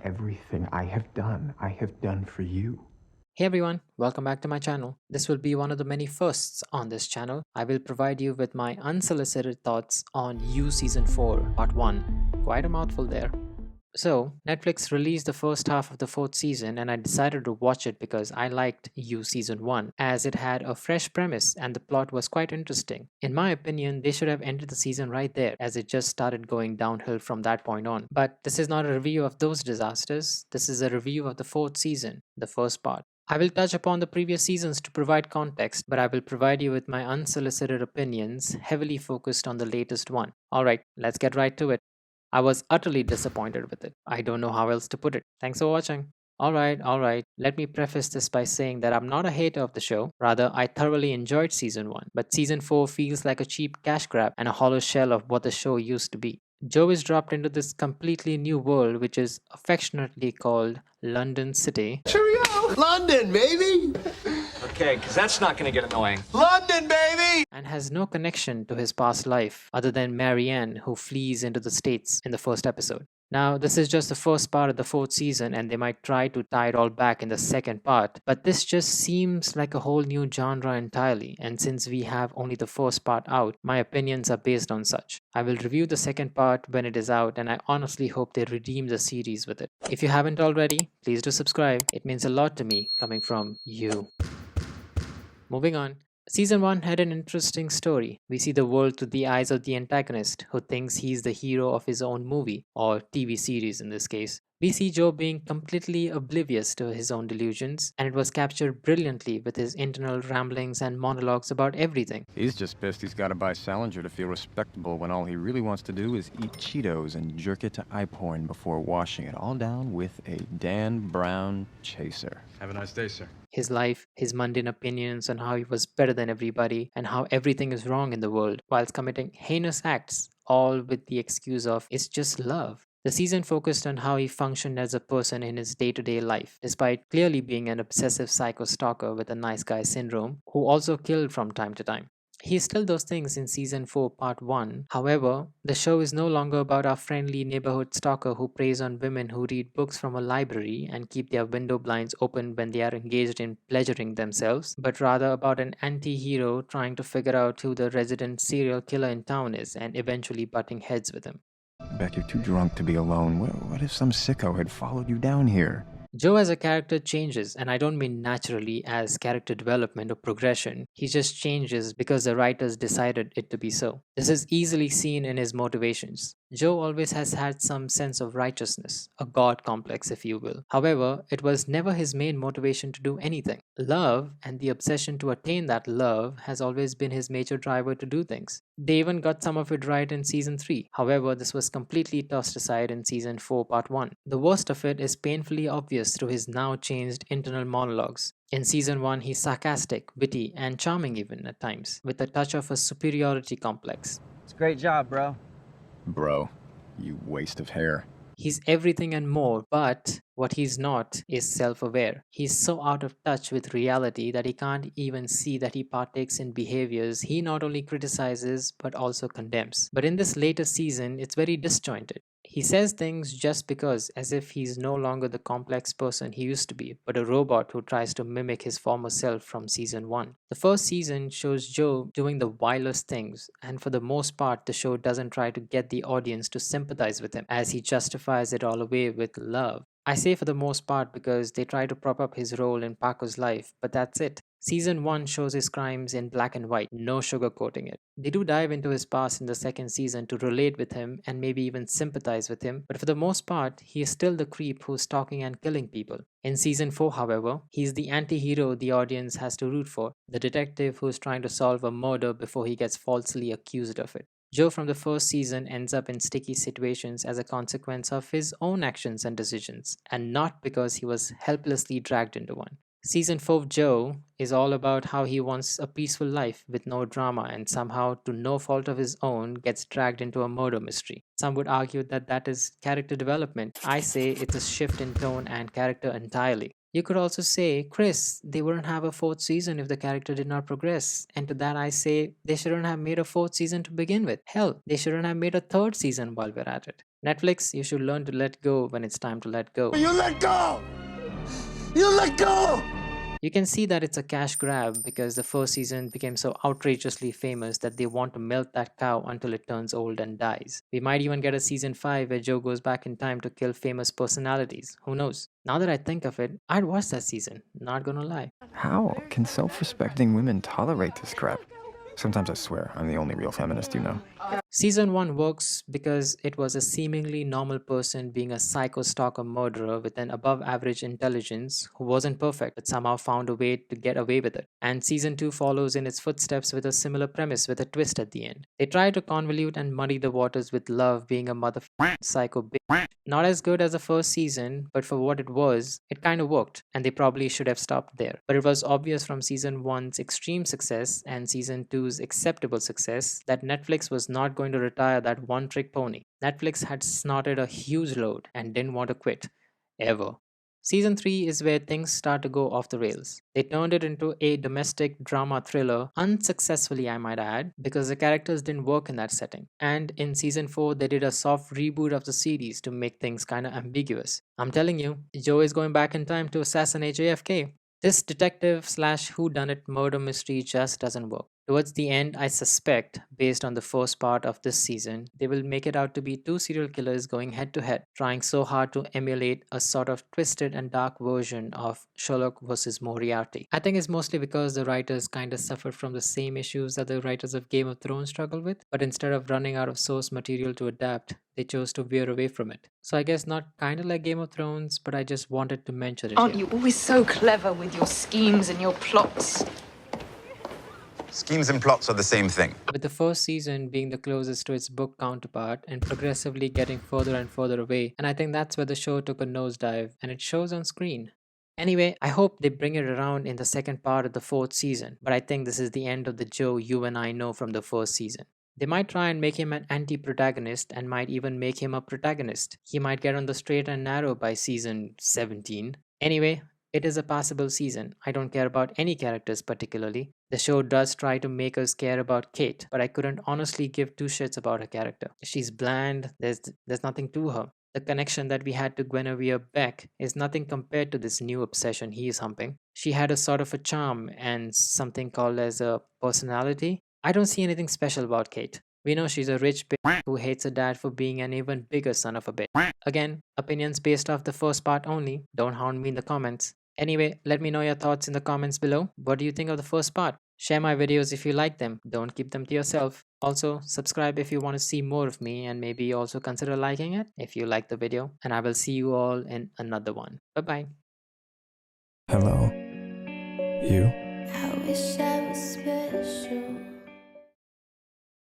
everything I have done for you. Hey everyone, welcome back to my channel. This will be one of the many firsts on this channel. I will provide you with my unsolicited thoughts on You Season 4, Part 1. Quite a mouthful there. So, Netflix released the first half of the fourth season, and I decided to watch it because I liked You Season 1, as it had a fresh premise and the plot was quite interesting. In my opinion, they should have ended the season right there, as it just started going downhill from that point on. But this is not a review of those disasters, this is a review of the fourth season, the first part. I will touch upon the previous seasons to provide context, but I will provide you with my unsolicited opinions, heavily focused on the latest one. Alright, let's get right to it. I was utterly disappointed with it. I don't know how else to put it. Thanks for watching. Alright. Let me preface this by saying that I'm not a hater of the show. Rather, I thoroughly enjoyed season 1, but season 4 feels like a cheap cash grab and a hollow shell of what the show used to be. Joe is dropped into this completely new world, which is affectionately called London City. Cheerio! London, baby! Okay, because that's not going to get annoying. London, baby! And has no connection to his past life other than Marianne, who flees into the States in the first episode. Now, this is just the first part of the fourth season, and they might try to tie it all back in the second part, but this just seems like a whole new genre entirely, and since we have only the first part out, my opinions are based on such. I will review the second part when it is out, and I honestly hope they redeem the series with it. If you haven't already, please do subscribe. It means a lot to me coming from you. Moving on. Season 1 had an interesting story. We see the world through the eyes of the antagonist, who thinks he's the hero of his own movie, or TV series in this case. We see Joe being completely oblivious to his own delusions, and it was captured brilliantly with his internal ramblings and monologues about everything. He's just pissed he's got to buy Salinger to feel respectable when all he really wants to do is eat Cheetos and jerk it to eye porn before washing it all down with a Dan Brown chaser. Have a nice day, sir. His life, his mundane opinions on how he was better than everybody and how everything is wrong in the world, whilst committing heinous acts, all with the excuse of it's just love. The season focused on how he functioned as a person in his day-to-day life, despite clearly being an obsessive psycho stalker with a nice guy syndrome, who also killed from time to time. He is still those things in season 4 part 1. However, the show is no longer about our friendly neighborhood stalker who preys on women who read books from a library and keep their window blinds open when they are engaged in pleasuring themselves, but rather about an anti-hero trying to figure out who the resident serial killer in town is and eventually butting heads with him. Beck, you're too drunk to be alone. What if some sicko had followed you down here? Joe as a character changes, and I don't mean naturally as character development or progression. He just changes because the writers decided it to be so. This is easily seen in his motivations. Joe always has had some sense of righteousness, a god complex if you will. However, it was never his main motivation to do anything. Love and the obsession to attain that love has always been his major driver to do things. They even got some of it right in season 3. However, this was completely tossed aside in season 4 part 1. The worst of it is painfully obvious through his now changed internal monologues. In season 1, he's sarcastic, witty, and charming even at times, with a touch of a superiority complex. It's a great job, bro. Bro, you waste of hair. He's everything and more, but what he's not is self-aware. He's so out of touch with reality that he can't even see that he partakes in behaviors he not only criticizes but also condemns. But in this latest season, it's very disjointed. He says things just because, as if he's no longer the complex person he used to be, but a robot who tries to mimic his former self from season 1. The first season shows Joe doing the wildest things, and for the most part, the show doesn't try to get the audience to sympathize with him, as he justifies it all away with love. I say for the most part because they try to prop up his role in Paco's life, but that's it. Season 1 shows his crimes in black and white, no sugarcoating it. They do dive into his past in the second season to relate with him and maybe even sympathize with him, but for the most part, he is still the creep who's stalking and killing people. In season 4, however, he's the anti-hero the audience has to root for, the detective who's trying to solve a murder before he gets falsely accused of it. Joe from the first season ends up in sticky situations as a consequence of his own actions and decisions, and not because he was helplessly dragged into one. Season 4 Joe is all about how he wants a peaceful life with no drama and somehow, to no fault of his own, gets dragged into a murder mystery. Some would argue that that is character development. I say it's a shift in tone and character entirely. You could also say, Chris, they wouldn't have a fourth season if the character did not progress. And to that I say, they shouldn't have made a fourth season to begin with. Hell, they shouldn't have made a third season while we're at it. Netflix, you should learn to let go when it's time to let go. You let go! You let go! You can see that it's a cash grab because the first season became so outrageously famous that they want to milk that cow until it turns old and dies. We might even get a season 5 where Joe goes back in time to kill famous personalities. Who knows? Now that I think of it, I'd watch that season, not gonna lie. How can self-respecting women tolerate this crap? Sometimes I swear I'm the only real feminist you know. Season 1 works because it was a seemingly normal person being a psycho stalker murderer with an above average intelligence who wasn't perfect but somehow found a way to get away with it. And season 2 follows in its footsteps with a similar premise with a twist at the end. They try to convolute and muddy the waters with Love being a motherfucking psycho bitch. Not as good as the first season, but for what it was, it kind of worked, and they probably should have stopped there. But it was obvious from season 1's extreme success and season 2's acceptable success that Netflix was not going to retire that one trick pony. Netflix had snorted a huge load and didn't want to quit. Ever. Season 3 is where things start to go off the rails. They turned it into a domestic drama thriller, unsuccessfully, I might add, because the characters didn't work in that setting. And in season 4, they did a soft reboot of the series to make things kinda ambiguous. I'm telling you, Joe is going back in time to assassinate JFK. This detective slash whodunit murder mystery just doesn't work. Towards the end, I suspect, based on the first part of this season, they will make it out to be two serial killers going head to head, trying so hard to emulate a sort of twisted and dark version of Sherlock versus Moriarty. I think it's mostly because the writers kinda suffered from the same issues that the writers of Game of Thrones struggle with, but instead of running out of source material to adapt, they chose to veer away from it. So I guess not kinda like Game of Thrones, but I just wanted to mention it Aren't here. you always so clever with your schemes and your plots? Schemes and plots are the same thing. With the first season being the closest to its book counterpart and progressively getting further and further away, and I think that's where the show took a nosedive, and it shows on screen. Anyway, I hope they bring it around in the second part of the fourth season, but I think this is the end of the Joe you and I know from the first season. They might try and make him an anti protagonist and might even make him a protagonist. He might get on the straight and narrow by season 17. Anyway, it is a passable season. I don't care about any characters particularly. The show does try to make us care about Kate, but I couldn't honestly give two shits about her character. She's bland, there's nothing to her. The connection that we had to Guinevere Beck is nothing compared to this new obsession he is humping. She had a sort of a charm and something called as a personality. I don't see anything special about Kate. We know she's a rich bitch who hates her dad for being an even bigger son of a bitch. Again, opinions based off the first part only. Don't hound me in the comments. Anyway, let me know your thoughts in the comments below. What do you think of the first part? Share my videos if you like them. Don't keep them to yourself. Also, subscribe if you want to see more of me and maybe also consider liking it if you like the video. And I will see you all in another one. Bye-bye. Hello. You? I wish I was special.